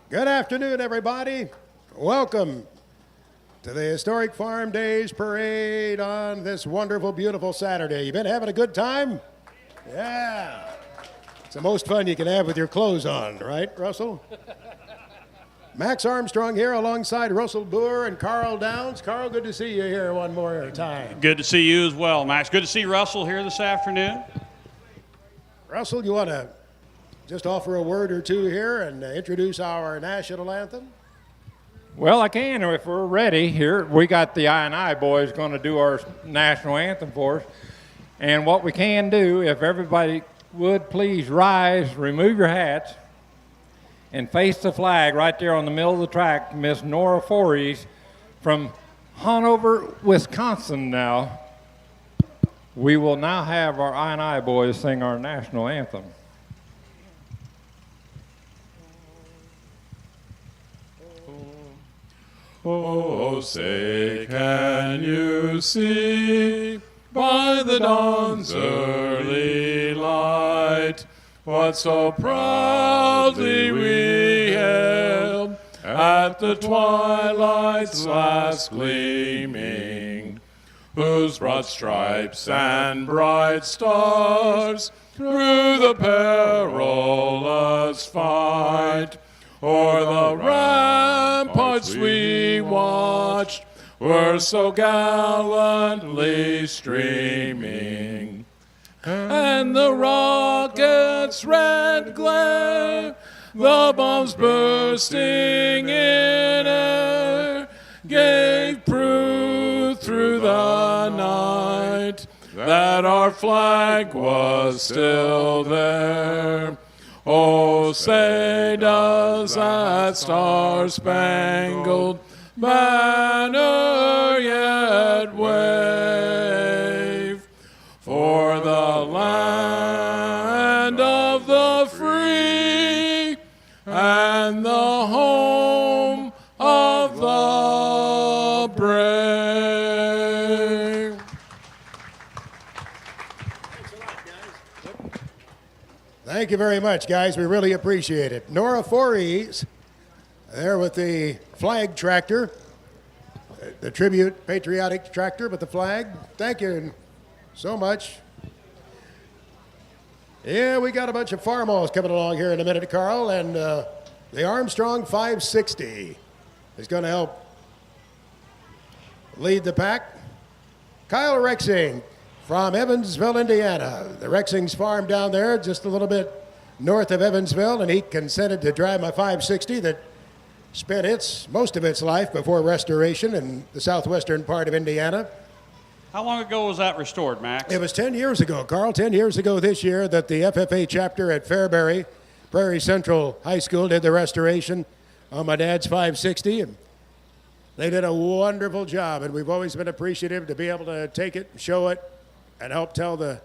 Good afternoon, everybody. Welcome to the Historic Farm Days Parade on this wonderful, beautiful Saturday. You been having a good time? Yeah. It's the most fun you can have with your clothes on, right, Russell? Max Armstrong here alongside Russell Boer and Carl Downs. Carl, good to see you here one more time. Good to see you as well, Max. Good to see Russell here this afternoon. Russell, you want to just offer a word or two here and introduce our national anthem? Well, I can if we're ready here. We got the I&I boys going to do our national anthem for us. And what we can do, if everybody would please rise, remove your hats, and face the flag right there on the middle of the track, Miss Nora Forries from Hanover, Wisconsin now. We will now have our I&I boys sing our national anthem. Oh, say, can you see by the dawn's early light what so proudly we hailed at the twilight's last gleaming, whose broad stripes and bright stars through the perilous fight o'er the ramparts we watched were so gallantly streaming, and the rocket's red glare, the bombs bursting in air, gave proof through the night that our flag was still there. Oh, say does that star-spangled banner yet wave for the land of the free and the home of the brave? Thank you very much, guys. We really appreciate it. Nora Forries there with the flag tractor, the tribute patriotic tractor with the flag. Thank you so much. Yeah, we got a bunch of Farmalls coming along here in a minute, Carl, and the Armstrong 560 is going to help lead the pack. Kyle Rexing from Evansville, Indiana. The Rexing's farm down there, just a little bit north of Evansville, and he consented to drive my 560 that spent most of its life before restoration in the southwestern part of Indiana. How long ago was that restored, Max? It was 10 years ago, Carl, 10 years ago this year that the FFA chapter at Fairbury, Prairie Central High School, did the restoration on my dad's 560. And they did a wonderful job, and we've always been appreciative to be able to take it, show it, and help tell the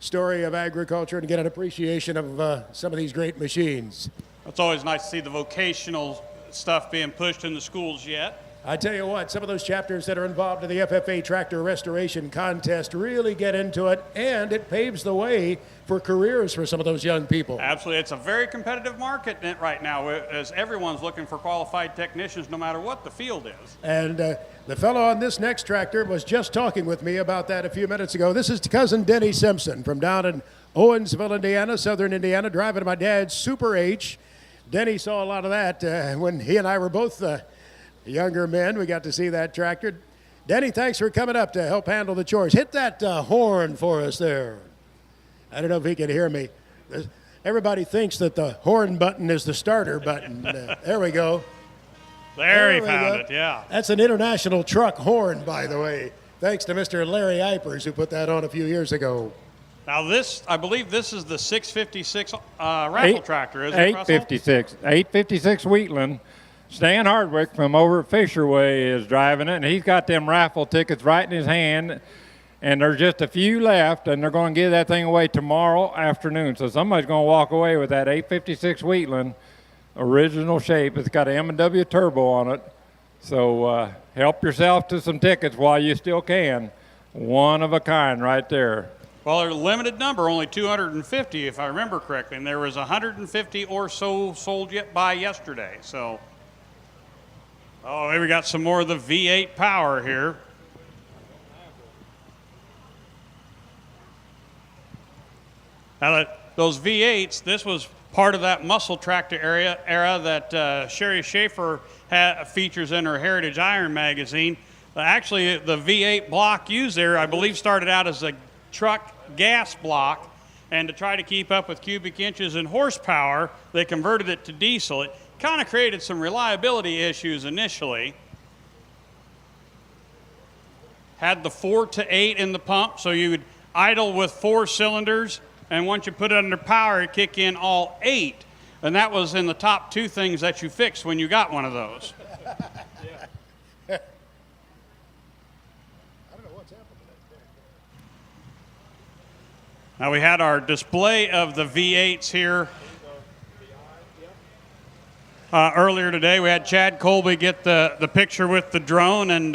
story of agriculture and get an appreciation of some of these great machines. It's always nice to see the vocational stuff being pushed in the schools yet. I tell you what, some of those chapters that are involved in the FFA Tractor Restoration Contest really get into it, and it paves the way for careers for some of those young people. Absolutely. It's a very competitive market right now, as everyone's looking for qualified technicians no matter what the field is. And the fellow on this next tractor was just talking with me about that a few minutes ago. This is cousin Denny Simpson from down in Owensville, Indiana, southern Indiana, driving my dad's Super H. Denny saw a lot of that when he and I were both younger men. We got to see that tractor. Denny, thanks for coming up to help handle the chores. Hit that horn for us there. I don't know if he can hear me. Everybody thinks that the horn button is the starter button. There we go. There he found it, yeah. That's an international truck horn, by the way. Thanks to Mr. Larry Eipers, who put that on a few years ago. Now I believe this is the 656 raffle tractor, isn't it, 856. 856 Wheatland. Stan Hardwick from over at Fisherway is driving it, and he's got them raffle tickets right in his hand, and there's just a few left, and they're going to give that thing away tomorrow afternoon. So somebody's going to walk away with that 856 Wheatland, original shape. It's got an M&W turbo on it. So help yourself to some tickets while you still can. One of a kind right there. Well, they're a limited number, only 250 if I remember correctly, and there was 150 or so sold yet by yesterday. So, oh, here we got some more of the V8 power here. Now, those V8s, this was part of that muscle tractor era that Sherry Schaefer features in her Heritage Iron magazine. Actually, the V8 block used there, I believe, started out as a truck gas block, and to try to keep up with cubic inches and horsepower, they converted it to diesel. It kind of created some reliability issues initially. Had the 4 to 8 in the pump, so you would idle with 4 cylinders, and once you put it under power, it'd kick in all 8. And that was in the top 2 things that you fixed when you got one of those. Now we had our display of the V8s here earlier today. We had Chad Colby get the picture with the drone, and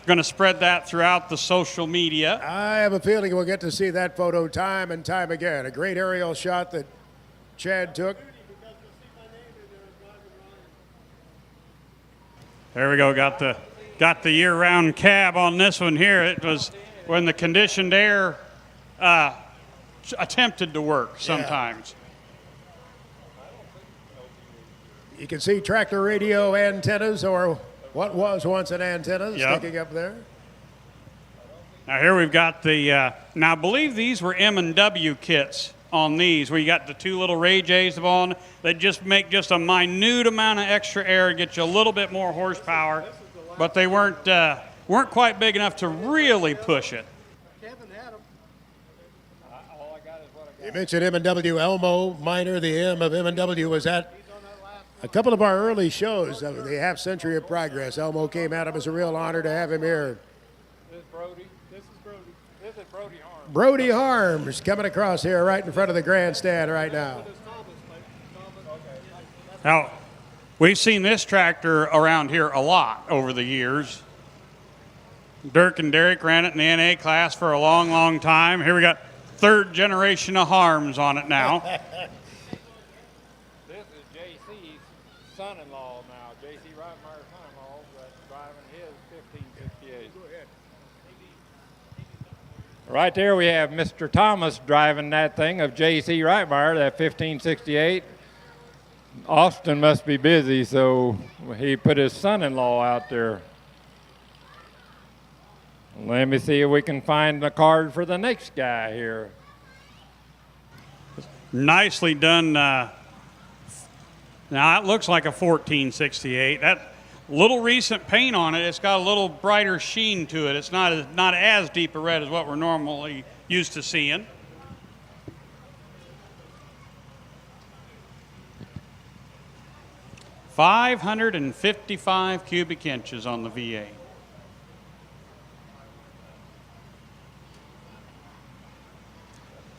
going to spread that throughout the social media. I have a feeling we'll get to see that photo time and time again. A great aerial shot that Chad took. There we go. Got the year-round cab on this one here. It was when the conditioned air attempted to work sometimes. You can see tractor radio antennas, or what was once an antenna, sticking up there. Now here we've got the, now I believe these were M&W kits on these, where you got the 2 little Ray J's on. They just make just a minute amount of extra air, get you a little bit more horsepower, but they weren't quite big enough to really push it. You mentioned M&W. Elmo Minor, the M of M&W, was at a couple of our early shows of the half century of progress. Elmo came out. It was a real honor to have him here. This is Brody. This is Brody. This is Brody Harms. Brody Harms coming across here right in front of the grandstand right now. Now, we've seen this tractor around here a lot over the years. Dirk and Derek ran it in the NA class for a long, long time. Here we got 3rd generation of Harms on it now. This is JC's son-in-law now. JC Reitmeyer's son-in-law that's driving his 1568. Go ahead. Right there we have Mr. Thomas driving that thing of JC Reitmeyer, that 1568. Austin must be busy, so he put his son-in-law out there. Let me see if we can find the card for the next guy here. Nicely done. Now it looks like a 1468. That little recent paint on it, it's got a little brighter sheen to it. It's not as deep a red as what we're normally used to seeing. $555 cubic inches on the V8.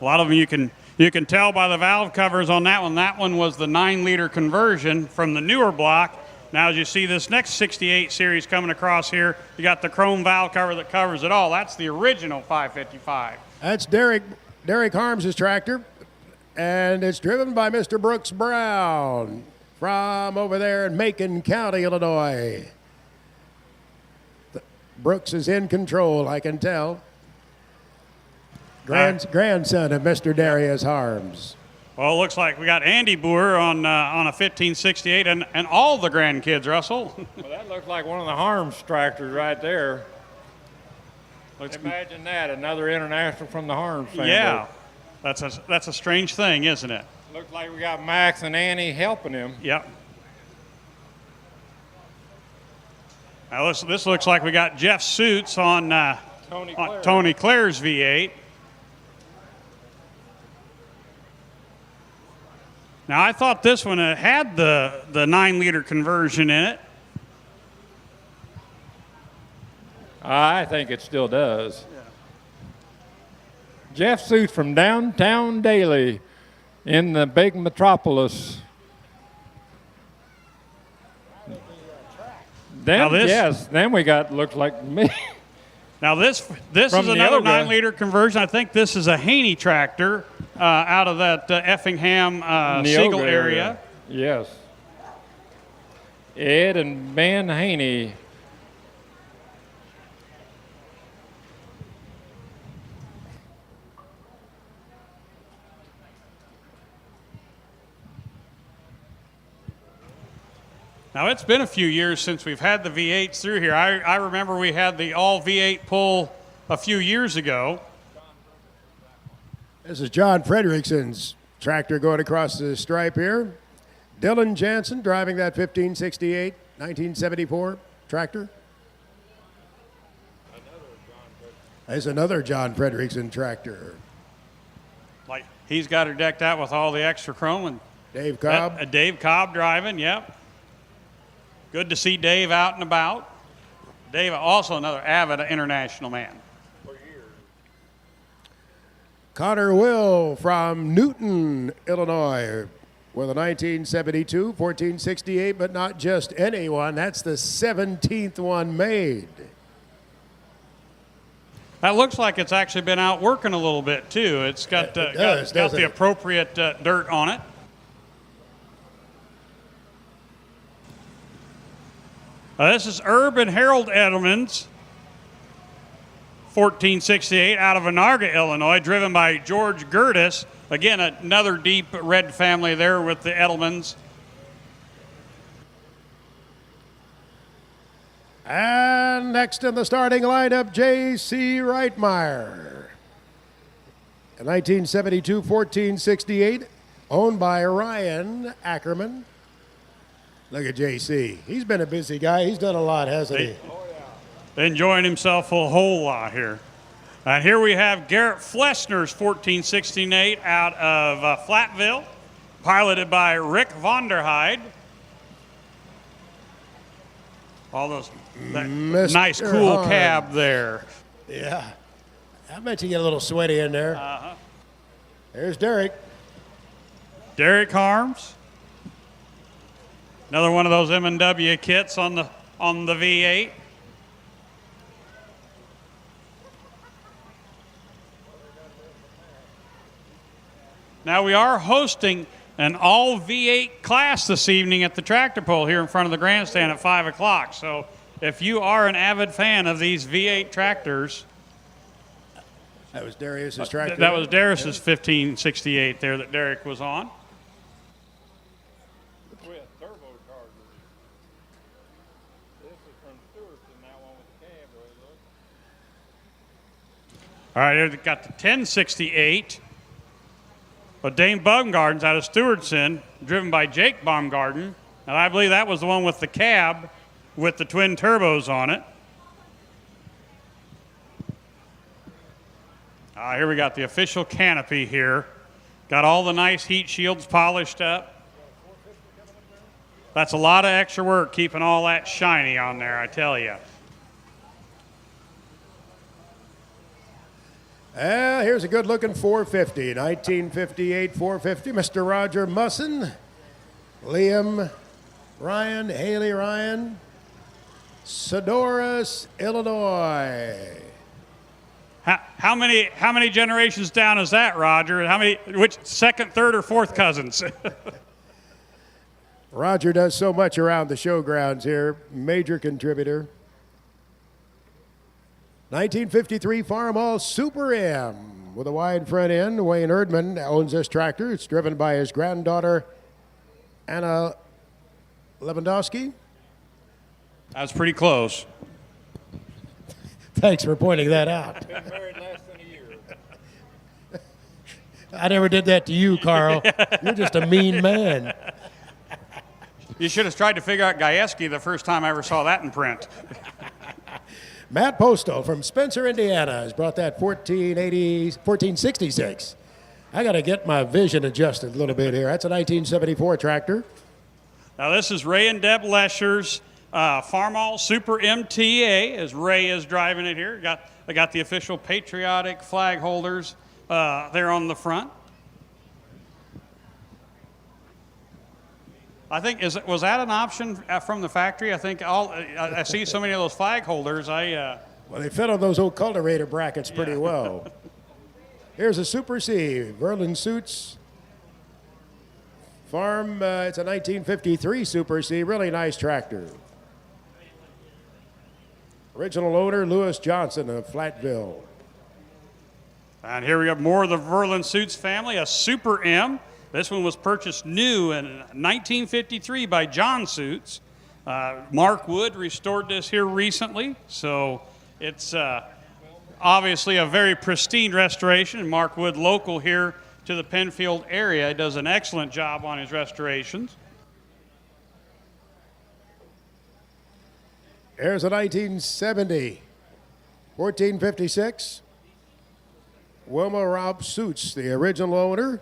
A lot of them you can tell by the valve covers on that one. That one was the 9-liter conversion from the newer block. Now as you see this next 68 series coming across here, you got the chrome valve cover that covers it all. That's the original 555. That's Derek Harms' tractor, and it's driven by Mr. Brooks Brown from over there in Macon County, Illinois. Brooks is in control, I can tell. Grandson of Mr. Darius Harms. Well, it looks like we got Andy Boer on a 1568 and all the grandkids, Russell. Well, that looks like one of the Harms tractors right there. Imagine that, another international from the Harms family. Yeah, that's a strange thing, isn't it? Looks like we got Max and Annie helping him. Yep. Now this looks like we got Jeff Suits on Tony Clare's V8. Now, I thought this one had the 9-liter conversion in it. I think it still does. Yeah. Jeff Suits from downtown Daly in the big metropolis. Then we got, looks like me. Now this is From another Neoga. 9-liter conversion. I think this is a Haney tractor out of that Effingham Siegel Neoga area. Yes. Ed and Ben Haney. Now, it's been a few years since we've had the V8s through here. I remember we had the all V8 pull a few years ago. This is John Frederickson's tractor going across the stripe here. Dylan Janssen driving that 1568, 1974 tractor. There's another John Frederickson tractor. Like, he's got her decked out with all the extra chrome. And Dave Cobb. Dave Cobb driving, yep. Good to see Dave out and about. Dave, also another avid international man. Connor Will from Newton, Illinois, with a 1972, 1468, but not just any one. That's the 17th one made. That looks like it's actually been out working a little bit, too. It's got, got the appropriate dirt on it. This is Urban Harold Edelman's 1468 out of Anarga, Illinois, driven by George Gertis. Again, another deep red family there with the Edelmans. And next in the starting lineup, J.C. Reitmeyer. A 1972 1468, owned by Ryan Ackerman. Look at J.C. He's been a busy guy. He's done a lot, hasn't he? Enjoying himself a whole lot here. And here we have Garrett Flessner's 1468 out of Flatville, piloted by Rick Vonderheide. All those nice, cool Hahn. cab there. Yeah. I bet you get a little sweaty in there. Uh-huh. There's Derek. Derek Harms. Another one of those M&W kits on the V8. Now we are hosting an all V8 class this evening at the tractor pull here in front of the grandstand at 5 o'clock. So if you are an avid fan of these V8 tractors. That was Darius's tractor. That was Darius's 1568 there that Derek was on. All right, here they've got the 1068. But Dane Baumgarten's out of Stewartson, driven by Jake Baumgarten. And I believe that was the one with the cab with the twin turbos on it. Here we got the official canopy here. Got all the nice heat shields polished up. That's a lot of extra work keeping all that shiny on there, I tell you. Here's a good-looking 450, 1958 450. Mr. Roger Musson, Liam Ryan, Haley Ryan, Sodoris, Illinois. How many generations down is that, Roger? Which second, third, or fourth cousins? Roger does so much around the showgrounds here. Major contributor. 1953 Farmall Super M with a wide front end. Wayne Erdman owns this tractor. It's driven by his granddaughter, Anna Lewandowski. That's pretty close. Thanks for pointing that out. Been married less than a year. I never did that to you, Carl. You're just a mean man. You should have tried to figure out Gajewski the first time I ever saw that in print. Matt Postal from Spencer, Indiana, has brought that 1466. I got to get my vision adjusted a little bit here. That's a 1974 tractor. Now this is Ray and Deb Lesher's Farmall Super MTA, as Ray is driving it here. I got the official patriotic flag holders there on the front. I think was that an option from the factory? I think I see so many of those flag holders. Well, Well, they fit on those old cultivator brackets pretty well. Here's a Super C, Verlin Suits Farm. It's a 1953 Super C, really nice tractor. Original owner, Lewis Johnson of Flatville. And here we have more of the Verlin Suits family, a Super M. This one was purchased new in 1953 by John Suits. Mark Wood restored this here recently, so it's obviously a very pristine restoration. Mark Wood, local here to the Penfield area, does an excellent job on his restorations. Here's a 1970 1456 Wilma Rob Suits, the original owner.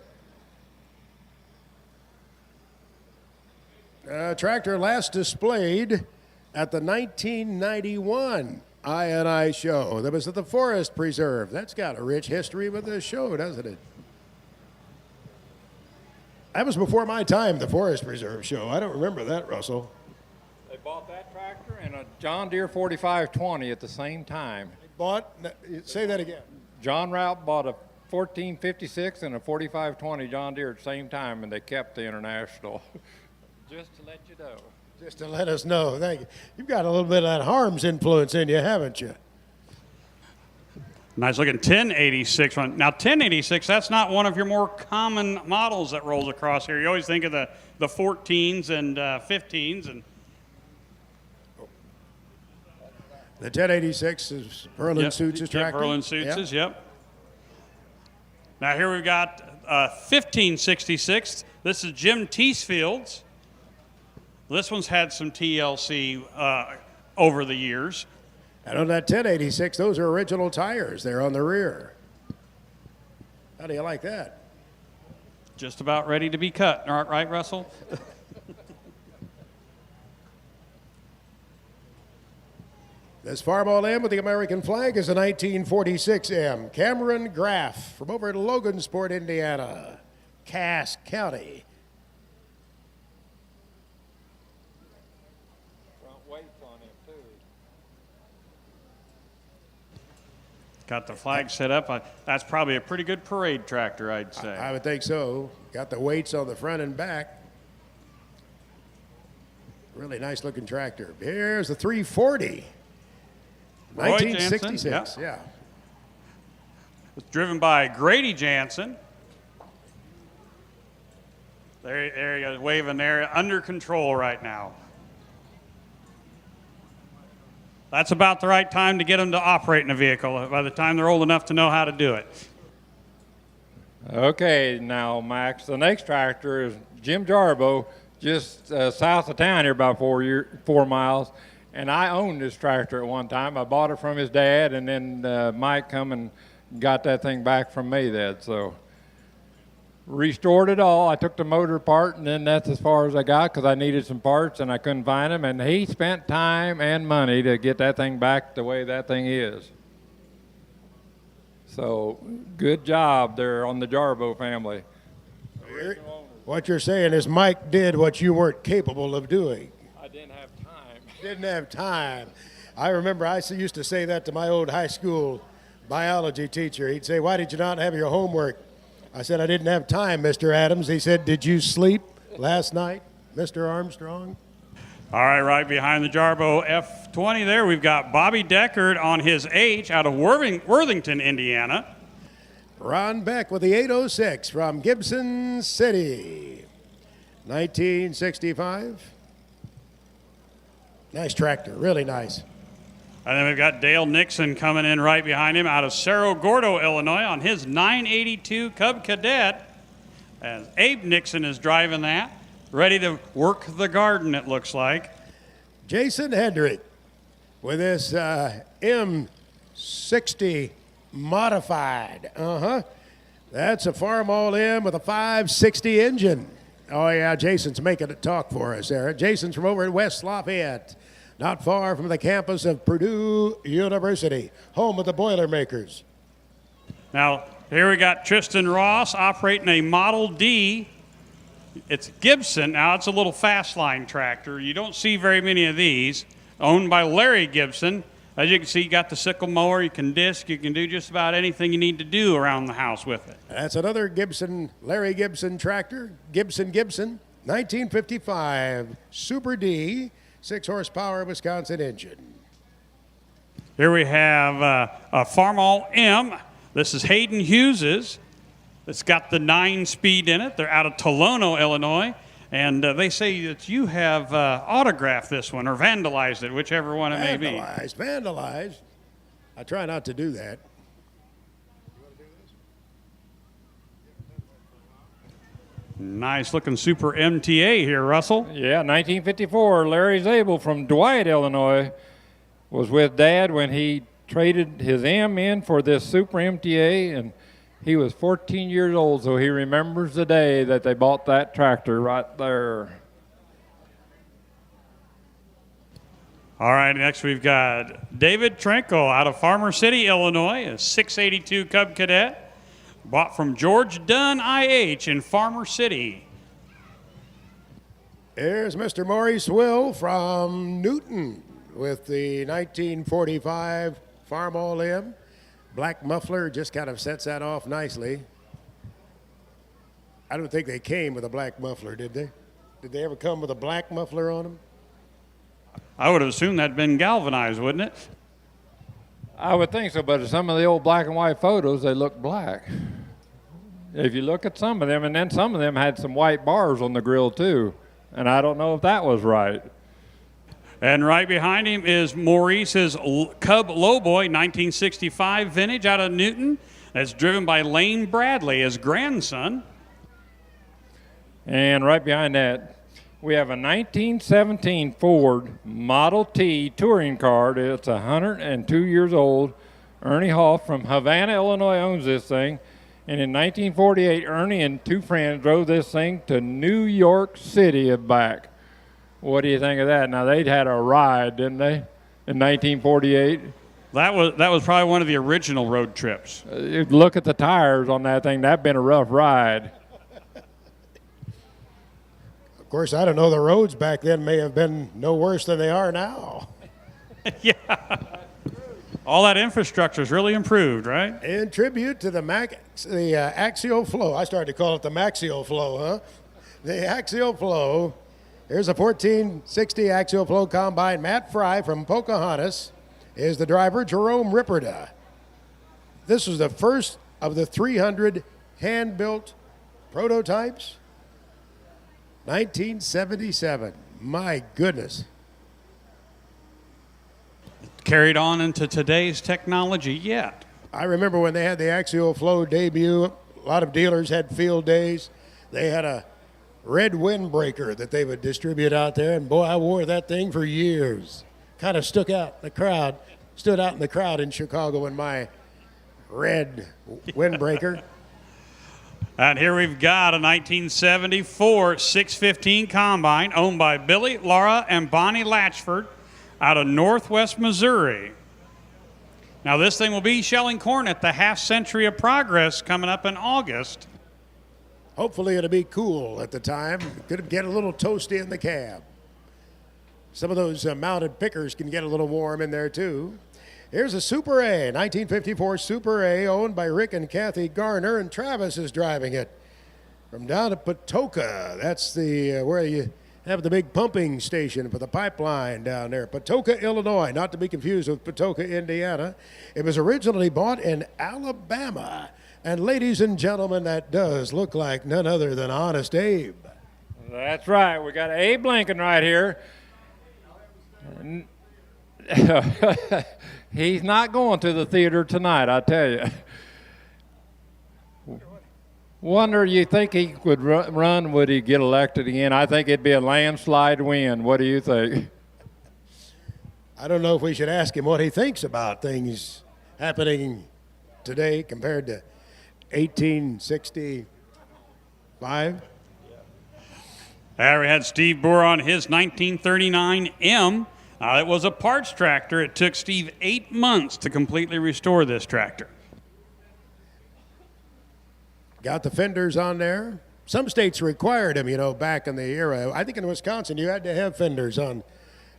Tractor last displayed at the 1991 I&I show. That was at the Forest Preserve. That's got a rich history with this show, doesn't it? That was before my time, the Forest Preserve show. I don't remember that, Russell. They bought that tractor and a John Deere 4520 at the same time. Say that again. John Rout bought a 1456 and a 4520 John Deere at the same time, and they kept the International. Just to let you know. Just to let us know. Thank you. You've got a little bit of that Harms influence in you, haven't you? Nice looking 1086 one. Now 1086, that's not one of your more common models that rolls across here. You always think of the 14s and 15s. And the 1086 is Verlin Suits' tractor. Verlin Suits', yep. Now here we've got 1566. This is Jim Teesfield's. This one's had some TLC over the years. And on that 1086, those are original tires there on the rear. How do you like that? Just about ready to be cut, right, Russell? This Farmall M with the American flag is a 1946 M. Cameron Graff from over in Logansport, Indiana, Cass County. Got the flag set up. That's probably a pretty good parade tractor, I'd say. I would think so. Got the weights on the front and back. Really nice looking tractor. Here's the 340. Roy 1966, Janssen, yeah. It's driven by Grady Janssen. There he goes, waving there, under control right now. That's about the right time to get them to operate in a vehicle, by the time they're old enough to know how to do it. Okay, now, Max, the next tractor is Jim Jarbo, just south of town here, about 4 miles. And I owned this tractor at one time. I bought it from his dad, and then Mike come and got that thing back from me then. So restored it all. I took the motor apart, and then that's as far as I got because I needed some parts, and I couldn't find them. And he spent time and money to get that thing back the way that thing is. So good job there on the Jarbo family. What you're saying is Mike did what you weren't capable of doing. I didn't have time. Didn't have time. I remember I used to say that to my old high school biology teacher. He'd say, "Why did you not have your homework?" I said, "I didn't have time, Mr. Adams." He said, "Did you sleep last night, Mr. Armstrong?" All right, right behind the Jarbo F20 there, we've got Bobby Deckard on his H out of Worthington, Indiana. Ron Beck with the 806 from Gibson City, 1965. Nice tractor, really nice. And then we've got Dale Nixon coming in right behind him out of Cerro Gordo, Illinois on his 982 Cub Cadet. As Abe Nixon is driving that, ready to work the garden, it looks like. Jason Hendrick with this M60 modified. That's a Farmall M with a 560 engine. Oh, yeah, Jason's making it talk for us there. Jason's from over in West Lafayette, not far from the campus of Purdue University, home of the Boilermakers. Now, here we got Tristan Ross operating a Model D. It's Gibson. Now, it's a little fast line tractor. You don't see very many of these. Owned by Larry Gibson. As you can see, you got the sickle mower. You can disc. You can do just about anything you need to do around the house with it. That's another Gibson, Larry Gibson tractor. Gibson, 1955 Super D, 6 horsepower Wisconsin engine. Here we have a Farmall M. This is Hayden Hughes's. It's got the 9-speed in it. They're out of Tolono, Illinois. And they say that you have autographed this one or vandalized it, whichever one it may be. Vandalized. I try not to do that. Nice looking Super MTA here, Russell. Yeah, 1954. Larry Zabel from Dwight, Illinois, was with Dad when he traded his M in for this Super MTA, and he was 14 years old, so he remembers the day that they bought that tractor right there. All right, next we've got David Trinkle out of Farmer City, Illinois, a 682 Cub Cadet, bought from George Dunn IH in Farmer City. Here's Mr. Maurice Will from Newton with the 1945 Farmall M. Black muffler just kind of sets that off nicely. I don't think they came with a black muffler, did they? Did they ever come with a black muffler on them? I would have assumed that'd been galvanized, wouldn't it? I would think so, but some of the old black and white photos, they look black. If you look at some of them, and then some of them had some white bars on the grill too, and I don't know if that was right. And right behind him is Maurice's Cub Lowboy 1965 vintage out of Newton. That's driven by Lane Bradley, his grandson. And right behind that, we have a 1917 Ford Model T touring car. It's 102 years old. Ernie Hoff from Havana, Illinois owns this thing. And in 1948, Ernie and 2 friends drove this thing to New York City and back. What do you think of that? Now, they'd had a ride, didn't they, in 1948? That was probably one of the original road trips. Look at the tires on that thing. That'd been a rough ride. Of course, I don't know. The roads back then may have been no worse than they are now. Yeah. All that infrastructure's really improved, right? In tribute to the axial flow. I started to call it the Maxial flow, huh? The axial flow. Here's a 1460 axial flow combine. Matt Fry from Pocahontas is the driver. Jerome Ripperda. This was the first of the 300 hand-built prototypes. 1977. My goodness. Carried on into today's technology yet. I remember when they had the axial flow debut, a lot of dealers had field days. They had a red windbreaker that they would distribute out there, and boy, I wore that thing for years. Kind of stood out in the crowd in Chicago in my red windbreaker. And here we've got a 1974 615 combine owned by Billy, Laura, and Bonnie Latchford out of Northwest Missouri. Now this thing will be shelling corn at the Half Century of Progress coming up in August. Hopefully it'll be cool at the time. Could get a little toasty in the cab. Some of those mounted pickers can get a little warm in there too. Here's a Super A, 1954 Super A, owned by Rick and Kathy Garner, and Travis is driving it from down at Patoka. That's the where you have the big pumping station for the pipeline down there. Patoka, Illinois, not to be confused with Patoka, Indiana. It was originally bought in Alabama. And ladies and gentlemen, that does look like none other than Honest Abe. That's right. We got Abe Lincoln right here. He's not going to the theater tonight, I tell you. Wonder, you think he would run? Would he get elected again? I think it'd be a landslide win. What do you think? I don't know if we should ask him what he thinks about things happening today compared to 1865. There we had Steve Boer on his 1939 M. It was a parts tractor. It took Steve 8 months to completely restore this tractor. Got the fenders on there. Some states required them, back in the era. I think in Wisconsin you had to have fenders on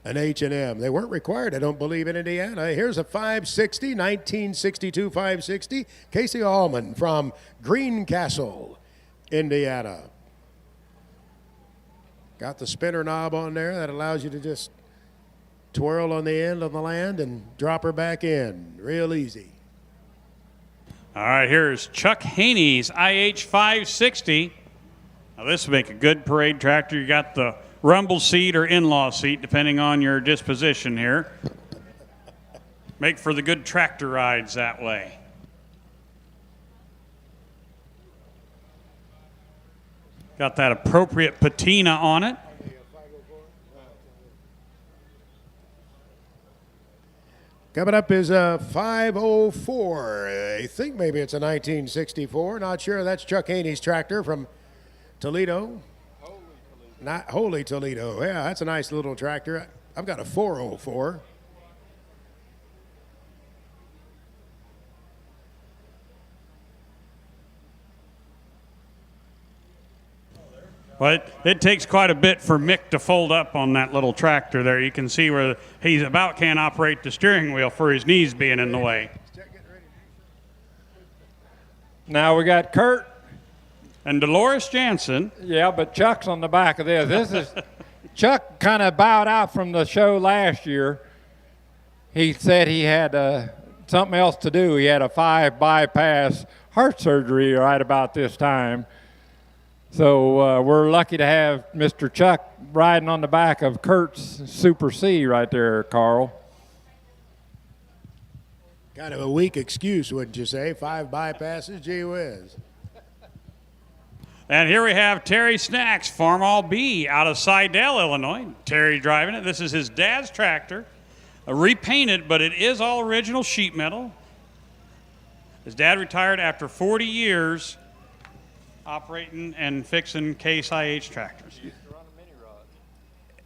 an H&M. They weren't required, I don't believe, in Indiana. Here's a 560, 1962 560, Casey Allman from Greencastle, Indiana. Got the spinner knob on there that allows you to just twirl on the end of the land and drop her back in. Real easy. All right, here's Chuck Haney's IH 560. Now this would make a good parade tractor. You got the rumble seat or in-law seat, depending on your disposition here. Make for the good tractor rides that way. Got that appropriate patina on it. Coming up is a 504. I think maybe it's a 1964. Not sure. That's Chuck Haney's tractor from Toledo. Not Holy Toledo. Yeah, that's a nice little tractor. I've got a 404. But it takes quite a bit for Mick to fold up on that little tractor there. You can see where he's about can't operate the steering wheel for his knees being in the way. Now we got Kurt. And Dolores Janssen. Yeah, but Chuck's on the back of this. This is Chuck kind of bowed out from the show last year. He said he had something else to do. He had a 5 bypass heart surgery right about this time. So we're lucky to have Mr. Chuck riding on the back of Kurt's Super C right there, Carl. Kind of a weak excuse, wouldn't you say? 5 bypasses, gee whiz. And here we have Terry Snacks, Farmall B, out of Seidel, Illinois. Terry driving it. This is his dad's tractor, repainted, but it is all original sheet metal. His dad retired after 40 years operating and fixing Case IH tractors.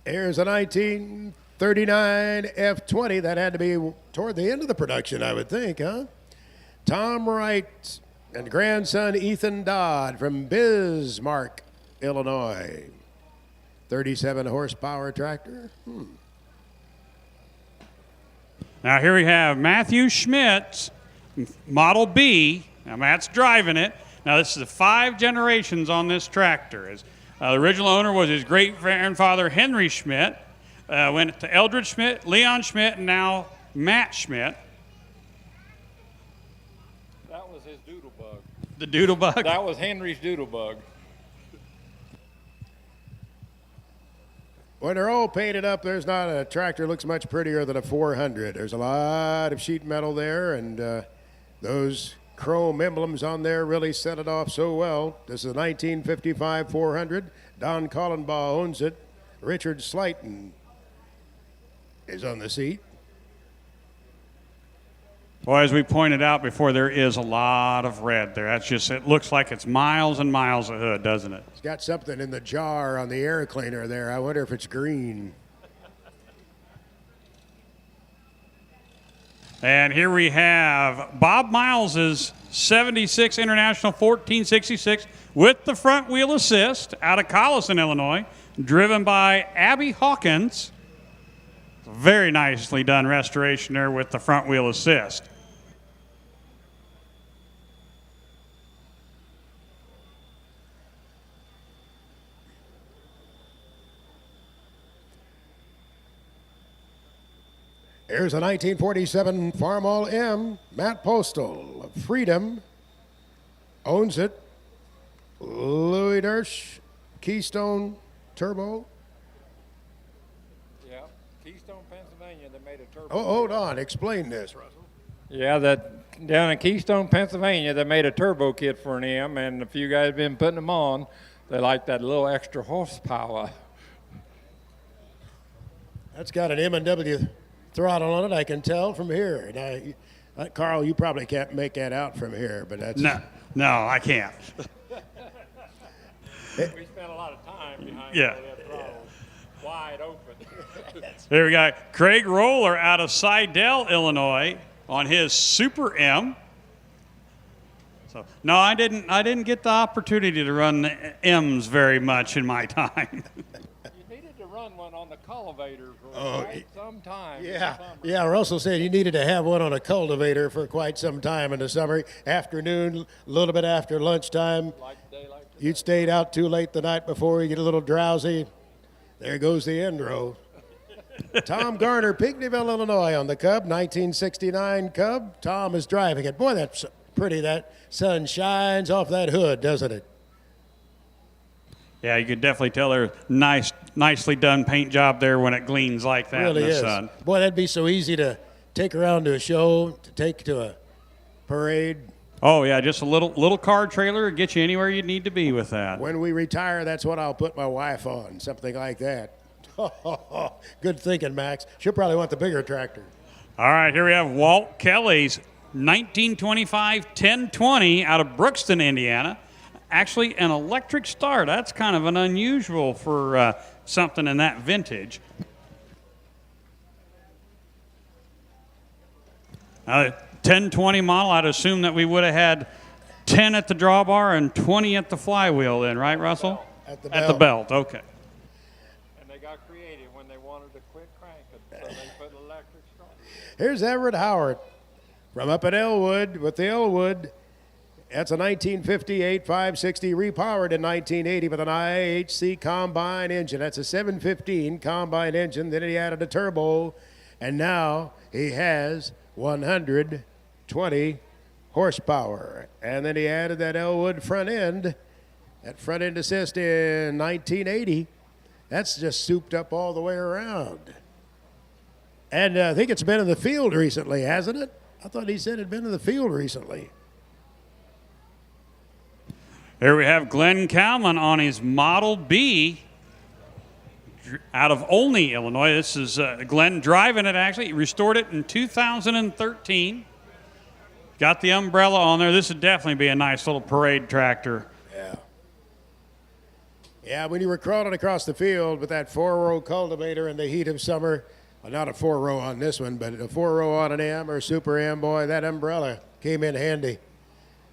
Here's a 1939 F20. That had to be toward the end of the production, I would think, huh? Tom Wright and grandson Ethan Dodd from Bismarck, Illinois. 37 horsepower tractor. Now here we have Matthew Schmidt's Model B. Now Matt's driving it. Now this is the 5 generations on this tractor. The original owner was his great-grandfather Henry Schmidt. Went to Eldred Schmidt, Leon Schmidt, and now Matt Schmidt. That was his doodle bug. The doodle bug? That was Henry's doodle bug. When they're all painted up, there's not a tractor looks much prettier than a 400. There's a lot of sheet metal there, and those chrome emblems on there really set it off so well. This is a 1955 400. Don Collenbaugh owns it. Richard Slayton is on the seat. Well, as we pointed out before, there is a lot of red there. That's just, it looks like it's miles and miles of hood, doesn't it? It's got something in the jar on the air cleaner there. I wonder if it's green. And here we have Bob Miles's 76 International 1466 with the front wheel assist out of Collison, Illinois, driven by Abby Hawkins. Very nicely done restoration there with the front wheel assist. Here's a 1947 Farmall M. Matt Postal of Freedom owns it. Louis Dersch, Keystone Turbo. Yeah, Keystone, Pennsylvania, they made a turbo. Oh, hold on. Explain this, Russell. Yeah, that down in Keystone, Pennsylvania, they made a turbo kit for an M, and a few guys have been putting them on. They like that little extra horsepower. That's got an M&W throttle on it, I can tell from here. Now, Carl, you probably can't make that out from here, but that's... No, I can't. We spent a lot of time behind Yeah. that throttle, wide open. There we got Craig Roller out of Seidel, Illinois, on his Super M. So no, I didn't get the opportunity to run the M's very much in my time. You needed to run run one on the cultivator for quite some time. Yeah, Russell said you needed to have one on a cultivator for quite some time in the summer. Afternoon, a little bit after lunchtime. You'd stayed out too late the night before, you get a little drowsy. There goes the end row. Tom Garner, Pinckneyville, Illinois on the Cub, 1969 Cub. Tom is driving it. Boy, that's pretty. That sun shines off that hood, doesn't it? Yeah, you could definitely tell there's nicely done paint job there when it gleams like that Really in the is. sun. Boy, that'd be so easy to take around to a show, to take to a parade. Oh, yeah, just a little car trailer will get you anywhere you need to be with that. When we retire, that's what I'll put my wife on, something like that. Good thinking, Max. She'll probably want the bigger tractor. All right, here we have Walt Kelly's 1925 1020 out of Brookston, Indiana. Actually, an electric start. That's kind of an unusual for something in that vintage. 1020 model, I'd assume that we would have had 10 at the drawbar and 20 at the flywheel then, right, Russell? At the At the belt, okay. And they got creative when they wanted to quit cranking, so they put an electric start. Here's Everett Howard from up at Elwood with the Elwood. That's a 1958 560 repowered in 1980 with an IHC combine engine. That's a 715 combine engine. Then he added a turbo, and now he has 120 horsepower. And then he added that Elwood front end, that front end assist in 1980. That's just souped up all the way around. And I think it's been in the field recently, hasn't it? I thought he said it had been in the field recently. Here we have Glenn Kalman on his Model B out of Olney, Illinois. This is Glenn driving it, actually. He restored it in 2013. Got the umbrella on there. This would definitely be a nice little parade tractor. Yeah, when you were crawling across the field with that 4-row cultivator in the heat of summer, well, not a 4-row on this one, but a 4-row on an M or Super M, boy, that umbrella came in handy.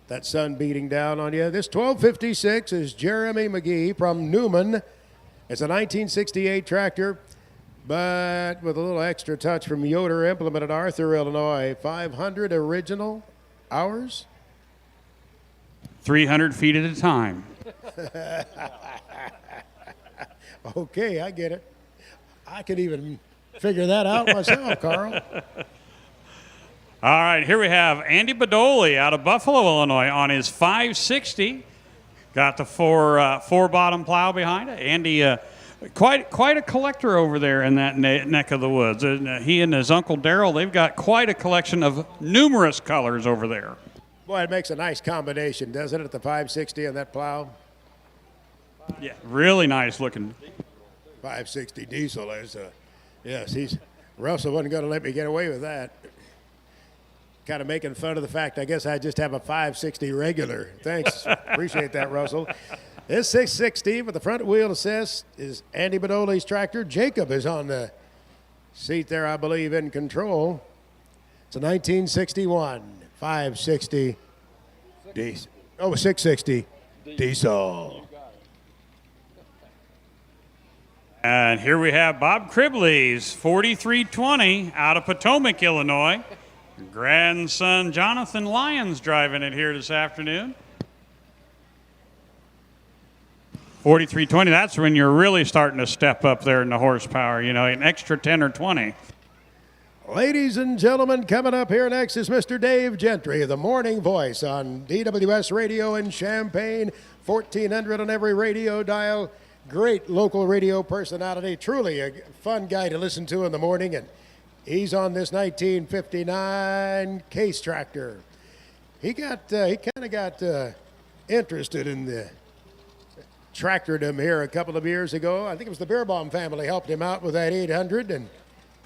That sun beating down on you. This 1256 is Jeremy McGee from Newman. It's a 1968 tractor, but with a little extra touch from Yoder Implement at Arthur, Illinois. 500 original hours. 300 feet at a time. Okay, I get it. I could even figure that out myself, Carl. All right, here we have Andy Badoli out of Buffalo, Illinois on his 560. Got the four bottom plow behind it. Andy, quite a collector over there in that neck of the woods. He and his uncle Darrell, they've got quite a collection of numerous colors over there. Boy, it makes a nice combination, doesn't it, the 560 and that plow? Yeah, really nice looking. 560 diesel is yes, Russell wasn't going to let me get away with that. Kind of making fun of the fact I guess I just have a 560 regular. Thanks. Appreciate that, Russell. This 660 with the front wheel assist is Andy Badoli's tractor. Jacob is on the seat there, I believe, in control. It's a 1961 560 diesel. Oh, 660 diesel. And here we have Bob Cribley's 4320 out of Potomac, Illinois. Grandson Jonathan Lyons driving it here this afternoon. 4320, that's when you're really starting to step up there in the horsepower, you know, an extra 10 or 20. Ladies and gentlemen, coming up here next is Mr. Dave Gentry, the morning voice on DWS Radio in Champaign, 1400 on every radio dial. Great local radio personality, truly a fun guy to listen to in the morning, and he's on this 1959 Case tractor. He kind of got interested in the tractordom here a couple of years ago. I think it was the Beerbaum family helped him out with that 800 and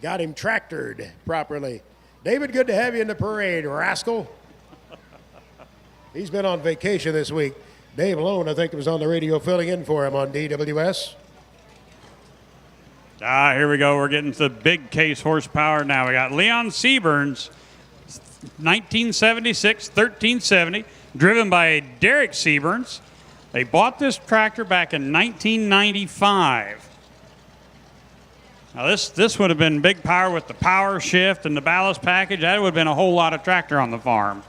got him tractored properly. David, good to have you in the parade, rascal. He's been on vacation this week. Dave Lone, I think, was on the radio filling in for him on DWS. Here we go. We're getting to the big Case horsepower now. We got Leon Seaburns, 1976, 1370, driven by Derek Seaburns. They bought this tractor back in 1995. Now this would have been big power with the power shift and the ballast package. That would have been a whole lot of tractor on the farm.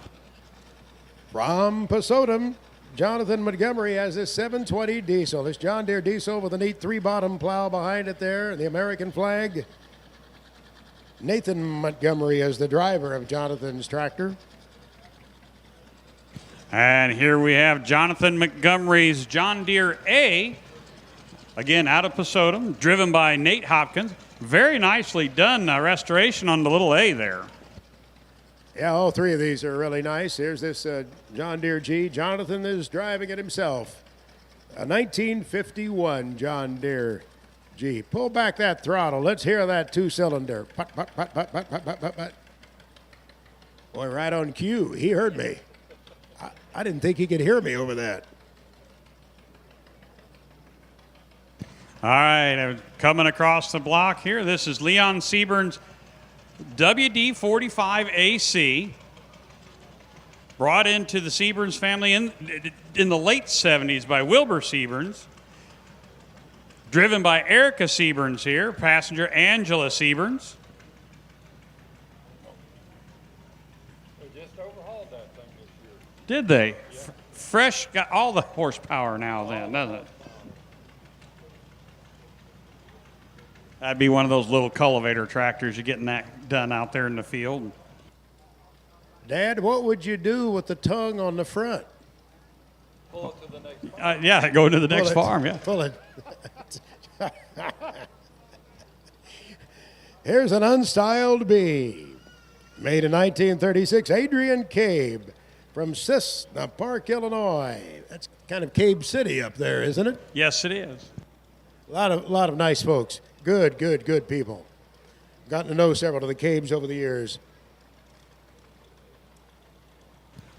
From Pasodum, Jonathan Montgomery has this 720 diesel. This John Deere diesel with a neat 3-bottom plow behind it there, the American flag. Nathan Montgomery is the driver of Jonathan's tractor. And here we have Jonathan Montgomery's John Deere A, again out of Pasodum, driven by Nate Hopkins. Very nicely done restoration on the little A there. Yeah, all three of these are really nice. Here's this John Deere G. Jonathan is driving it himself. A 1951 John Deere G. Pull back that throttle. Let's hear that 2-cylinder. Put, put, put, put, put, put, put, put. Boy, right on cue. He heard me. I didn't think he could hear me over that. All right, coming across the block here, this is Leon Seaburn's WD-45AC, brought into the Seaburns family in the late 70s by Wilbur Seaburns, driven by Erica Seaburns here, passenger Angela Seaburns. They just overhauled that thing this year. Did they? Yeah. Fresh, got all the horsepower now then, doesn't it? That'd be one of those little cultivator tractors. You're getting that done out there in the field. Dad, what would you do with the tongue on the front? Pull it to the next farm. Yeah, go to the next farm, yeah. Pull it. Here's an unstyled bee. Made in 1936, Adrian Cabe from Cessna Park, Illinois. That's kind of Cabe City up there, isn't it? Yes, it is. A lot of nice folks. Good people. Gotten to know several of the Cabes over the years.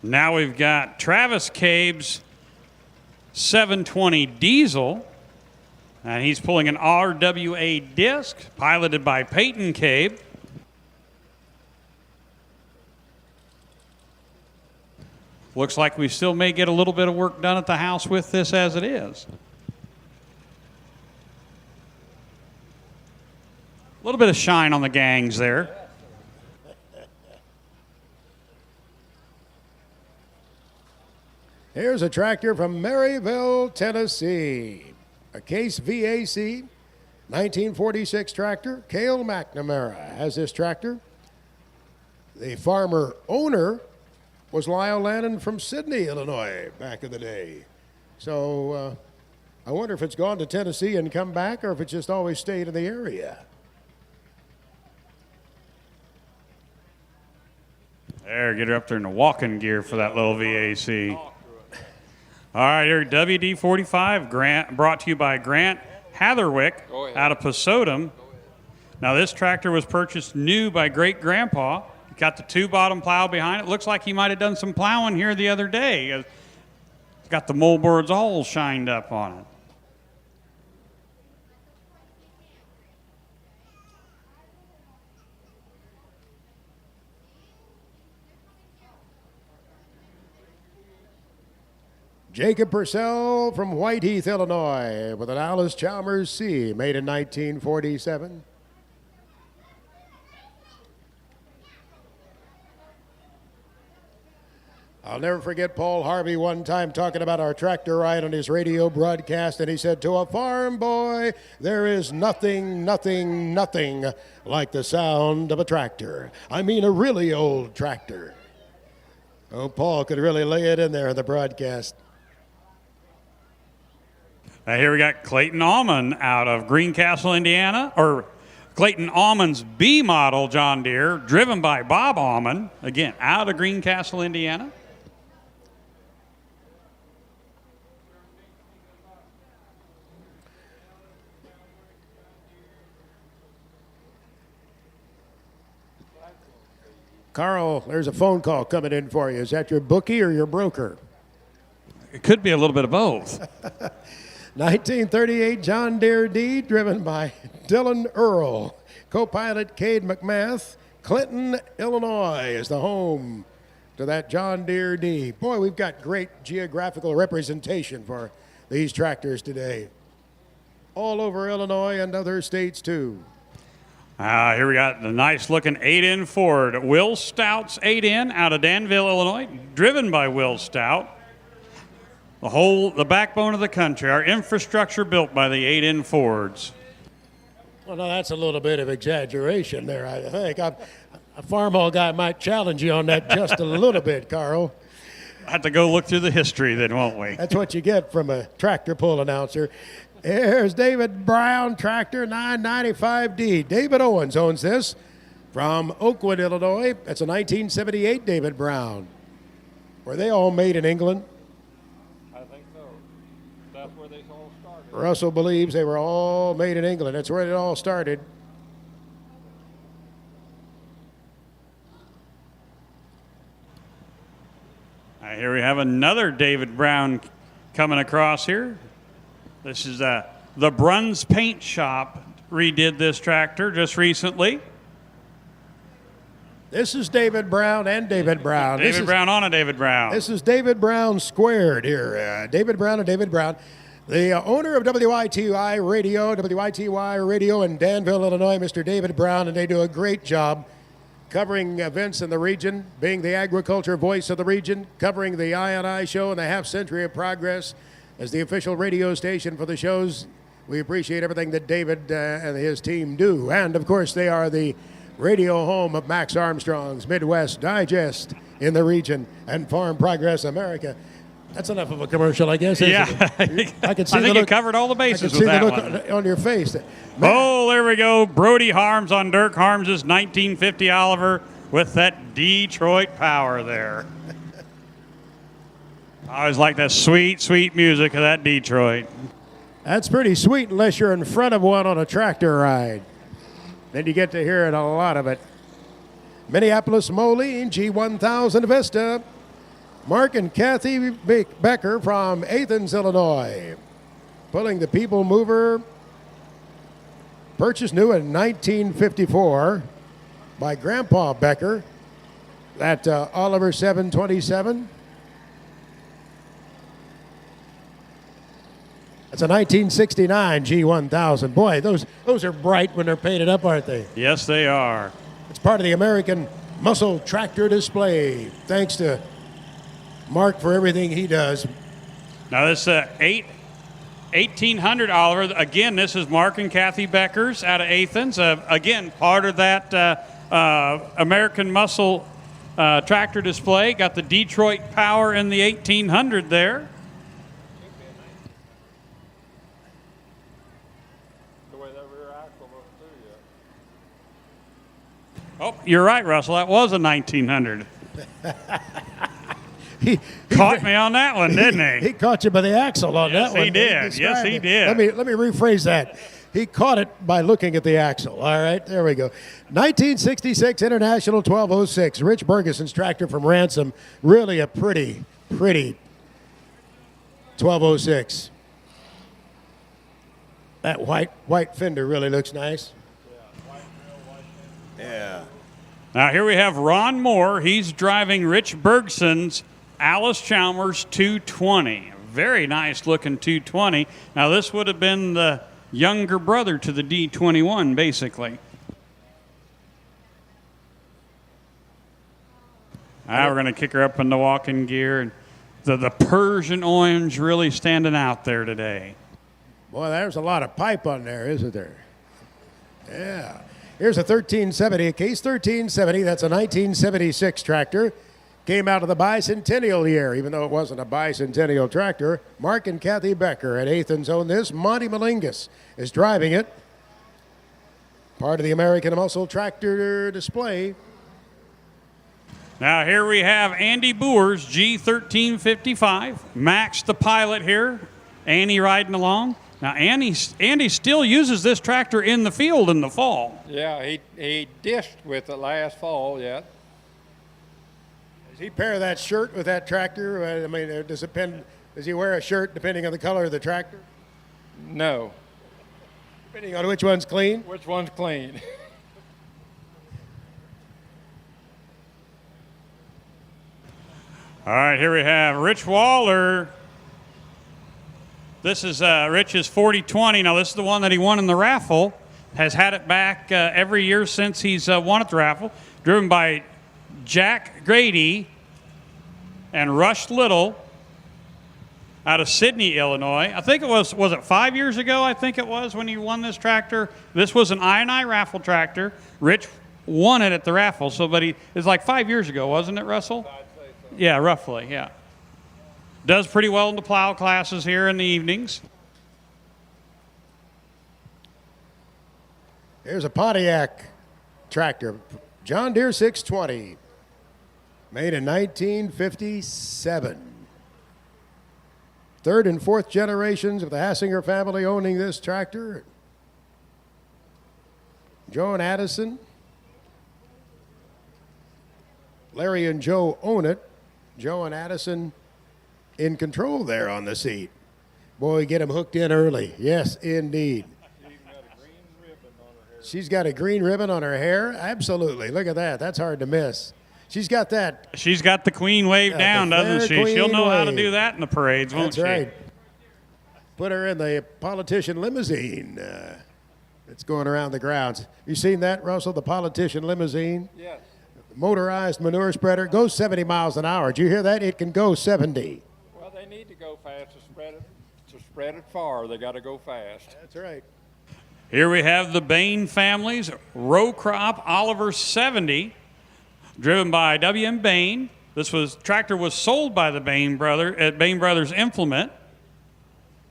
Now we've got Travis Cabe's 720 diesel, and he's pulling an RWA disc, piloted by Peyton Cabe. Looks like we still may get a little bit of work done at the house with this as it is. A little bit of shine on the gangs there. Here's a tractor from Maryville, Tennessee. A Case VAC, 1946 tractor. Cale McNamara has this tractor. The farmer owner was Lyle Lannon from Sydney, Illinois, back in the day. So I wonder if it's gone to Tennessee and come back, or if it's just always stayed in the area. There, get her up there in the walking gear for that little VAC. All right, here, WD-45, Grant, brought to you by Grant Hatherwick out of Pasodum. Now, this tractor was purchased new by great-grandpa. Got the 2-bottom plow behind it. Looks like he might have done some plowing here the other day. It's got the moldboards all shined up on it. Jacob Purcell from Whiteheath, Illinois, with an Allis-Chalmers C, made in 1947. I'll never forget Paul Harvey one time talking about our tractor ride on his radio broadcast, and he said, "To a farm boy, there is nothing like the sound of a tractor. I mean a really old tractor." Oh, Paul could really lay it in there in the broadcast. Here we got Clayton Allman out of Greencastle, Indiana, or Clayton Allman's B model John Deere, driven by Bob Allman, again, out of Greencastle, Indiana. Carl, there's a phone call coming in for you. Is that your bookie or your broker? It could be a little bit of both. 1938 John Deere D, driven by Dylan Earl. Co-pilot Cade McMath. Clinton, Illinois is the home to that John Deere D. Boy, we've got great geographical representation for these tractors today. All over Illinois and other states, too. Here we got the nice-looking 8N Ford. Will Stout's 8N out of Danville, Illinois, driven by Will Stout. The backbone of the country, our infrastructure built by the 8N Fords. Well, no, that's a little bit of exaggeration there, I think. A Farmall guy might challenge you on that just a little bit, Carl. We'll have to go look through the history then, won't we? That's what you get from a tractor pull announcer. Here's David Brown Tractor 995D. David Owens owns this from Oakwood, Illinois. That's a 1978 David Brown. Were they all made in England? I think so. That's where they all started. Russell believes they were all made in England. That's where it all started. Here we have another David Brown coming across here. This is the Bruns Paint Shop redid this tractor just recently. This is David Brown and David Brown. David Brown on a David Brown. This is David Brown squared here. David Brown and David Brown. The owner of WITY Radio in Danville, Illinois, Mr. David Brown, and they do a great job covering events in the region, being the agriculture voice of the region, covering the I&I show and the half century of progress as the official radio station for the shows. We appreciate everything that David and his team do. And, of course, they are the radio home of Max Armstrong's Midwest Digest in the region and Farm Progress America. That's enough of a commercial, I guess, isn't it? I can see I think you covered all the bases with that one. On your face. Oh, there we go. Brody Harms on Dirk Harms' 1950 Oliver with that Detroit power there. I always like that sweet, sweet music of that Detroit. That's pretty sweet unless you're in front of one on a tractor ride. Then you get to hear it, a lot of it. Minneapolis Moline G1000 Vista. Mark and Kathy Becker from Athens, Illinois. Pulling the People Mover. Purchased new in 1954 by Grandpa Becker. That Oliver 727. That's a 1969 G1000. Boy, those are bright when they're painted up, aren't they? Yes, they are. It's part of the American Muscle Tractor Display. Thanks to Mark for everything he does. Now this 1800 Oliver, again, this is Mark and Kathy Becker's out of Athens. Again, part of that American Muscle Tractor Display. Got the Detroit power in the 1800 there. Oh, you're right, Russell. That was a 1900. He caught me on that one, didn't he? He caught you by the axle on that one. He did. Yes, he did. Let me rephrase that. He caught it by looking at the axle. All right, there we go. 1966 International 1206. Rich Bergeson's tractor from Ransom. Really a pretty 1206. That white fender really looks nice. Yeah. Now here we have Ron Moore. He's driving Rich Bergson's Allis-Chalmers 220. Very nice looking 220. Now this would have been the younger brother to the D21, basically. Now we're going to kick her up in the walking gear. The Persian orange really standing out there today. Boy, there's a lot of pipe on there, isn't there? Yeah. Here's a 1370, a Case 1370. That's a 1976 tractor. Came out of the bicentennial year, even though it wasn't a bicentennial tractor. Mark and Kathy Becker at Athens own this. Monty Malingus is driving it. Part of the American Muscle Tractor Display. Now here we have Andy Boer's G1355. Max the pilot here. Annie riding along. Now, Andy still uses this tractor in the field in the fall. Yeah, he dished with it last fall, yeah. Does he pair that shirt with that tractor? I mean, does he wear a shirt depending on the color of the tractor? No. Depending on which one's clean? Which one's clean? All right, here we have Rich Waller. This is Rich's 4020. Now, this is the one that he won in the raffle. has had it back every year since he's won at the raffle. Driven by Jack Grady and Rush Little out of Sidney, Illinois. I think it was it 5 years ago, I think it was, when he won this tractor. This was an I&I raffle tractor. Rich won it at the raffle, it's like 5 years ago, wasn't it, Russell? I'd say so. Yeah, roughly, yeah. Does pretty well in the plow classes here in the evenings. Here's a Pontiac tractor, John Deere 620, made in 1957. Third and fourth generations of the Hassinger family owning this tractor. Joe and Addison. Larry and Joe own it. Joe and Addison in control there on the seat. Boy, get them hooked in early. Yes, indeed. She's got a green ribbon on her hair. Absolutely. Look at that. That's hard to miss. She's got that. She's got the queen wave down, doesn't she? She'll know how to do that in the parades, won't she? That's right. Put her in the politician limousine that's going around the grounds. You seen that, Russell, the politician limousine? Yes. Motorized manure spreader. Goes 70 miles an hour. Did you hear that? It can go 70. Well, they need to go fast to spread it far. They got to go fast. That's right. Here we have the Bain families, row crop Oliver 70, driven by W.M. Bain. Tractor was sold by the Bain Brothers Implement.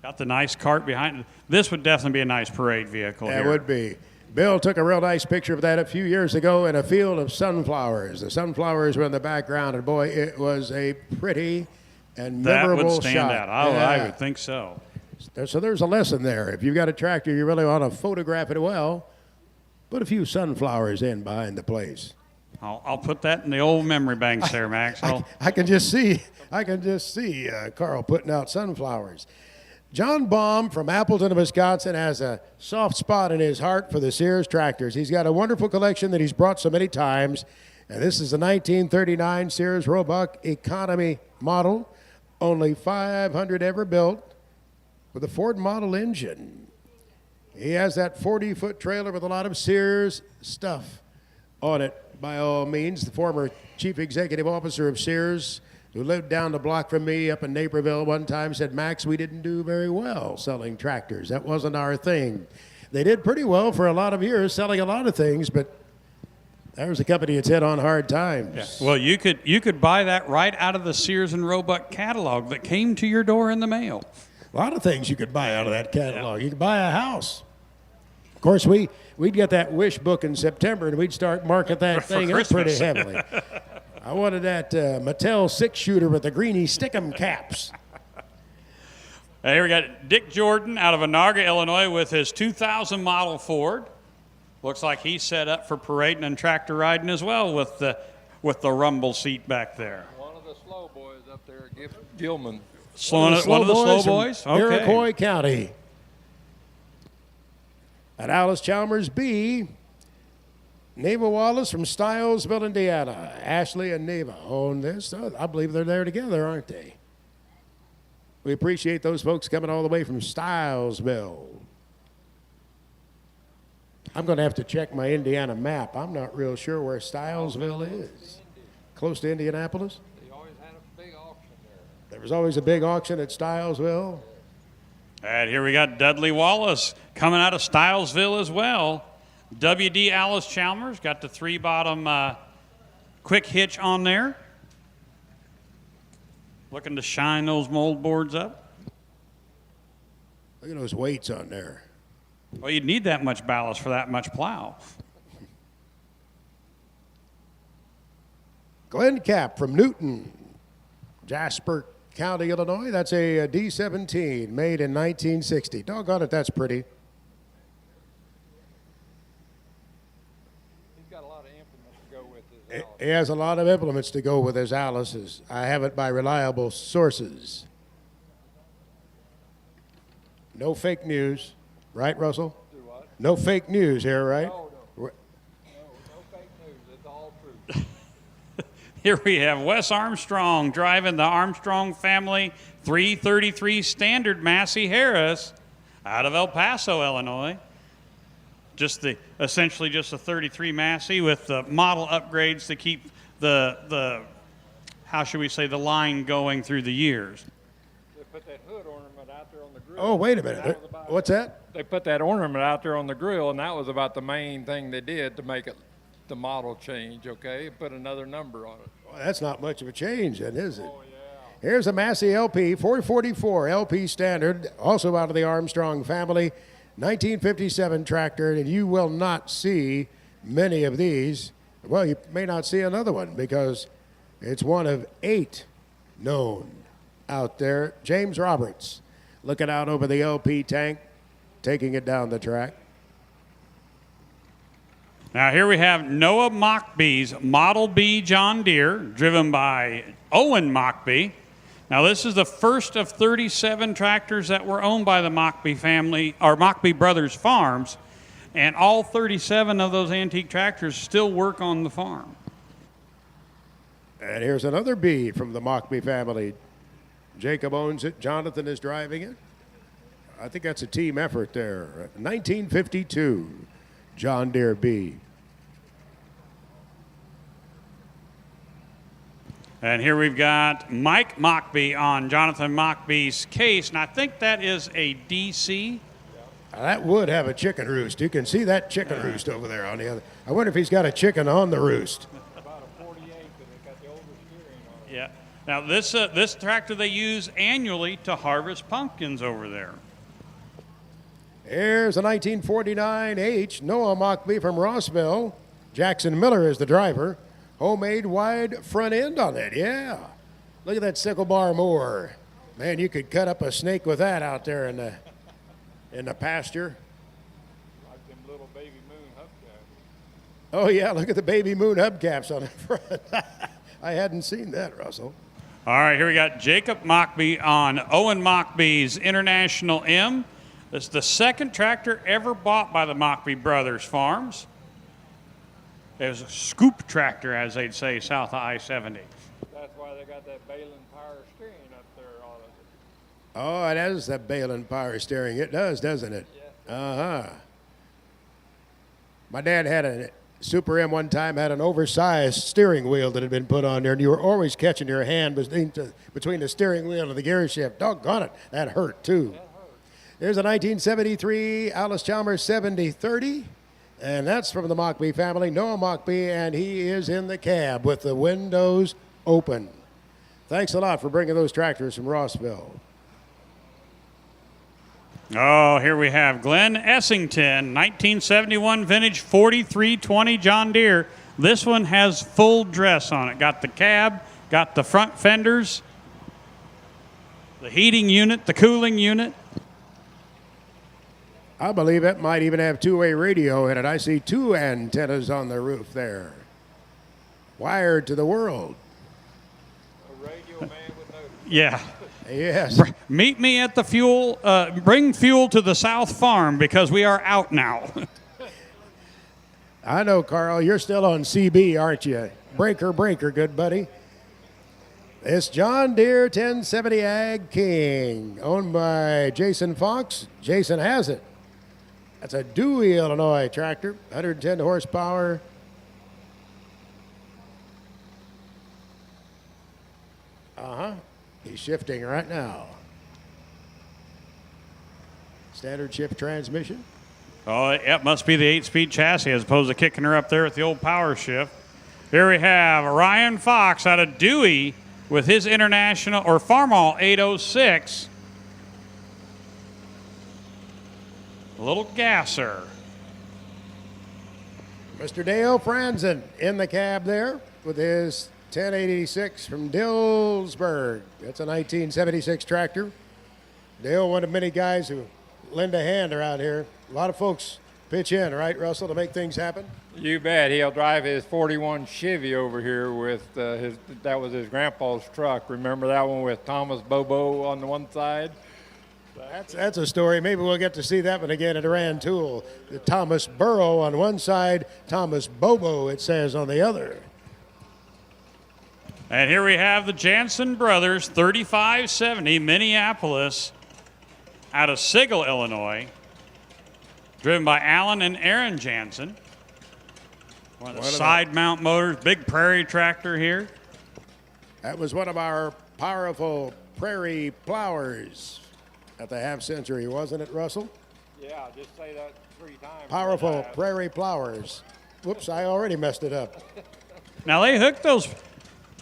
Got the nice cart behind it. This would definitely be a nice parade vehicle here. It would be. Bill took a real nice picture of that a few years ago in a field of sunflowers. The sunflowers were in the background, and boy, it was a pretty and memorable shot. That would stand out. I would think so. So there's a lesson there. If you've got a tractor, you really want to photograph it well, put a few sunflowers in behind the place. I'll put that in the old memory banks there, Max. I can just see Carl putting out sunflowers. John Baum from Appleton, Wisconsin, has a soft spot in his heart for the Sears tractors. He's got a wonderful collection that he's brought so many times, and this is the 1939 Sears Roebuck Economy model, only 500 ever built, with a Ford model engine. He has that 40-foot trailer with a lot of Sears stuff on it, by all means. The former chief executive officer of Sears, who lived down the block from me up in Naperville one time, said, Max, we didn't do very well selling tractors. That wasn't our thing. They did pretty well for a lot of years, selling a lot of things, but there's a company that's hit on hard times. Yeah. Well, you could buy that right out of the Sears and Roebuck catalog that came to your door in the mail. A lot of things you could buy out of that catalog. You could buy a house. Of course, we'd get that wish book in September, and we'd start market that thing up pretty heavily. I wanted that Mattel six-shooter with the greeny stickum caps. Here we got Dick Jordan out of Anaga, Illinois, with his 2000 model Ford. Looks like he's set up for parading and tractor riding as well with the rumble seat back there. One of the slow boys up there, Gilman. One of the slow boys? Okay. Iroquois County. At Allis-Chalmers B, Neva Wallace from Stilesville, Indiana. Ashley and Neva own this. I believe they're there together, aren't they? We appreciate those folks coming all the way from Stilesville. I'm going to have to check my Indiana map. I'm not real sure where Stilesville is. Close to Indianapolis? They always had a big auction there. There was always a big auction at Stilesville. And here we got Dudley Wallace coming out of Stilesville as well. WD Allis-Chalmers got the three-bottom quick hitch on there. Looking to shine those mold boards up. Look at those weights on there. Well, you'd need that much ballast for that much plow. Glenn Cap from Newton, Jasper County, Illinois. That's a D17 made in 1960. Doggone it, that's pretty. He's got a lot of implements to go with his Alice. He has a lot of implements to go with his Alice's. I have it by reliable sources. No fake news. Right, Russell? Do what? No fake news here, right? No fake news. It's all true. Here we have Wes Armstrong driving the Armstrong family 333 Standard Massey Harris out of El Paso, Illinois. essentially just a 33 Massey with the model upgrades to keep the how should we say, the line going through the years. They put that hood ornament out there on the grill. Oh, wait a minute. What's that? They put that ornament out there on the grill, and that was about the main thing they did to make it the model change, okay? Put another number on it. Well, that's not much of a change then, is it? Oh, yeah. Here's a Massey LP 444 LP Standard, also out of the Armstrong family, 1957 tractor, and you will not see many of these. Well, you may not see another one because it's one of 8 known out there. James Roberts looking out over the LP tank, taking it down the track. Now here we have Noah Mockbee's Model B John Deere, driven by Owen Mockbee. Now this is the first of 37 tractors that were owned by the Mockbee family, or Mockbee Brothers Farms, and all 37 of those antique tractors still work on the farm. And here's another B from the Mockbee family. Jacob owns it. Jonathan is driving it. I think that's a team effort there. 1952 John Deere B. And here we've got Mike Mockbee on Jonathan Mockbee's case, and I think that is a DC. That would have a chicken roost. You can see that chicken roost over there on the other. I wonder if he's got a chicken on the roost. About a 48, but it got the older steering on it. Yeah. Now this tractor they use annually to harvest pumpkins over there. Here's a 1949 H Noah Mockbee from Rossville. Jackson Miller is the driver. Homemade wide front end on it, yeah. Look at that sickle bar mower. Man, you could cut up a snake with that out there in the pasture. Like them little baby moon hubcaps. Oh yeah, look at the baby moon hubcaps on the front. I hadn't seen that, Russell. All right, here we got Jacob Mockbee on Owen Mockbee's International M. This is the second tractor ever bought by the Mockbee Brothers Farms. It was a scoop tractor, as they'd say, south of I-70. That's why they got that Balin power steering up there on it. Oh, it has that Balin power steering. It does, doesn't it? Yeah. Uh-huh. My dad had a Super M one time, had an oversized steering wheel that had been put on there, and you were always catching your hand between the steering wheel and the gear shift. Doggone it, that hurt too. There's a 1973 Allis-Chalmers 7030, and that's from the Mockbee family, Noah Mockbee, and he is in the cab with the windows open. Thanks a lot for bringing those tractors from Rossville. Oh, here we have Glenn Essington, 1971 vintage 4320 John Deere. This one has full dress on it. Got the cab, got the front fenders, the heating unit, the cooling unit. I believe it might even have two-way radio in it. I see 2 antennas on the roof there. Wired to the world. A radio man would know. Yeah. Yes. Meet me at the fuel, bring fuel to the South Farm because we are out now. I know, Carl. You're still on CB, aren't you? Breaker, good buddy. It's John Deere 1070 Ag King, owned by Jason Fox. Jason has it. That's a Dewey, Illinois tractor, 110 horsepower. Uh-huh. He's shifting right now. Standard shift transmission. Oh, it must be the 8-speed chassis as opposed to kicking her up there with the old power shift. Here we have Ryan Fox out of Dewey with his International or Farmall 806. A little gasser. Mr. Dale Franzen in the cab there with his 1086 from Dillsburg. That's a 1976 tractor. Dale, one of many guys who lend a hand around here. A lot of folks pitch in, right, Russell, to make things happen? You bet. He'll drive his 41 Chevy over here with that was his grandpa's truck. Remember that one with Thomas Bobo on the one side? That's a story. Maybe we'll get to see that one again at Duran Tool. The Thomas Burrow on one side, Thomas Bobo, it says, on the other. And here we have the Janssen brothers, 3570 Minneapolis, out of Sigel, Illinois, driven by Alan and Aaron Janssen. One of the side mount motors, big prairie tractor here. That was one of our powerful prairie plowers at the half century, wasn't it, Russell? Yeah, just say that 3 times. Powerful prairie plowers. Whoops, I already messed it up. Now, they hooked those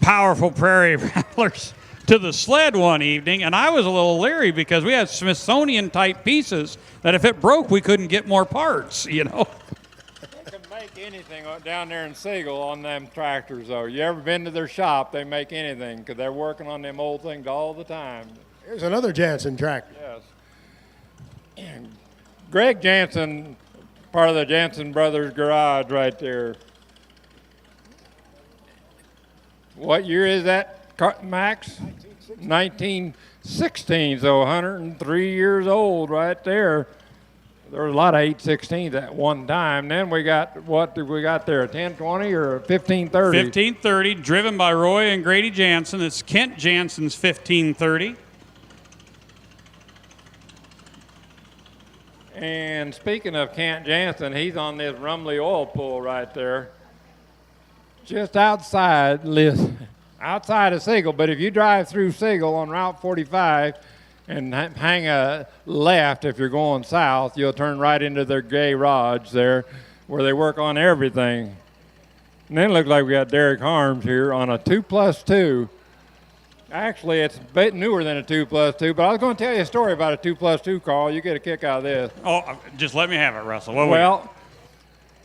powerful prairie rattlers to the sled one evening, and I was a little leery because we had Smithsonian-type pieces that if it broke, we couldn't get more parts, you know. They can make anything down there in Siegel on them tractors, though. You ever been to their shop, they make anything because they're working on them old things all the time. Here's another Janssen tractor. Yes. And Greg Janssen, part of the Janssen Brothers garage right there. What year is that, Max? 1916, so 103 years old right there. There was a lot of 816s at one time. Then we got, what did we got there, a 1020 or a 1530? 1530, driven by Roy and Grady Janssen. It's Kent Janssen's 1530. And speaking of Kent Janssen, he's on this Rumley oil pull right there. Just outside of Siegel, but if you drive through Siegel on Route 45 and hang a left if you're going south, you'll turn right into their garage there where they work on everything. And then it looks like we got Derek Harms here on a 2+2. Actually, it's a bit newer than a 2+2, but I was going to tell you a story about a 2+2, Carl. You get a kick out of this. Oh, just let me have it, Russell.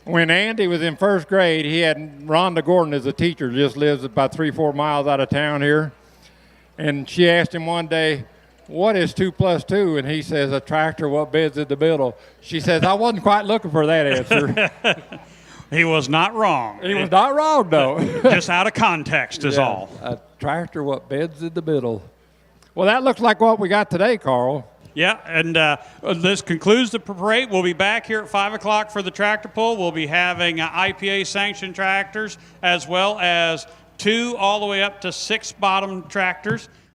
When Andy was in first grade, he had Rhonda Gordon as a teacher, just lives about 3-4 miles out of town here. And she asked him one day, what is 2+2? And he says, a tractor, what bed's in the middle? She says, I wasn't quite looking for that answer. He was not wrong. He was not wrong, though. Just out of context is all. A tractor, what bed's in the middle? Well, that looks like what we got today, Carl. Yeah, and this concludes the parade. We'll be back here at 5 o'clock for the tractor pull. We'll be having IPA-sanctioned tractors as well as 2 all the way up to 6 bottom tractors.